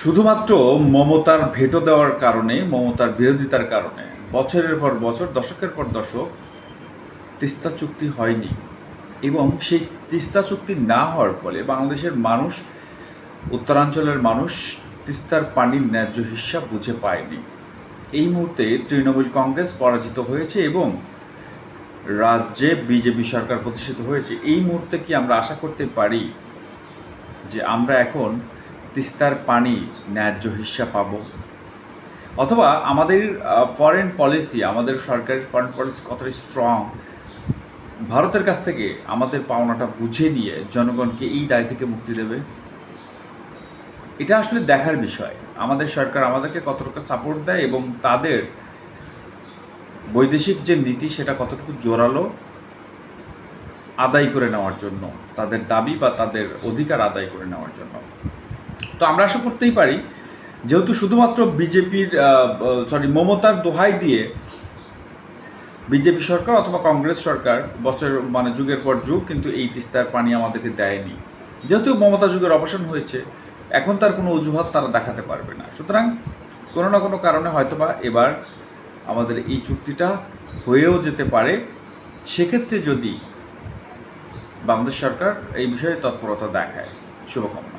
শুধুমাত্র মমতার ভেটো দেওয়ার কারণে, মমতার বিরোধিতার কারণে বছরের পর বছর, দশকের পর দশক তিস্তা চুক্তি হয়নি। এবং সেই তিস্তা চুক্তি না হওয়ার ফলে বাংলাদেশের মানুষ, উত্তরাঞ্চলের মানুষ তিস্তার পানির ন্যায্য হিস্যা বুঝে পায়নি। এই মুহূর্তে তৃণমূল কংগ্রেস পরাজিত হয়েছে এবং রাজ্যে বিজেপি সরকার প্রতিষ্ঠিত হয়েছে। এই মুহূর্তে কি আমরা আশা করতে পারি যে আমরা এখন তিস্তার পানি ন্যায্য হিস্যা পাব? অথবা আমাদের ফরেন পলিসি, আমাদের সরকারের ফরেন পলিসি কতটা স্ট্রং, ভারতের কাছ থেকে আমাদের পাওনাটা বুঝে নিয়ে জনগণকে এই দায় থেকে মুক্তি দেবে? এটা আসলে দেখার বিষয়। আমাদের সরকার আমাদেরকে কতটুকু সাপোর্ট দেয় এবং তাদের বৈদেশিক যে নীতি সেটা কতটুকু জোরালো আদায় করে নেওয়ার জন্য, তাদের দাবি বা তাদের অধিকার আদায় করে নেওয়ার জন্য। তো আমরা আশা করতেই পারি, যেহেতু শুধুমাত্র মমতার দোহাই দিয়ে বিজেপি সরকার অথবা কংগ্রেস সরকার যুগের পর যুগ কিন্তু এই তিস্তার পানি আমাদেরকে দেয়নি। যেহেতু মমতা যুগের অবসান হয়েছে, এখন তার কোনো অজুহাত তারা দেখাতে পারবে না। সুতরাং কোনো না কোনো কারণে হয়তোবা এবার আমাদের এই চুক্তিটা হয়েও যেতে পারে। সেক্ষেত্রে যদি বাংলাদেশ সরকার এই বিষয়ে তৎপরতা দেখায়। শুভকামনা।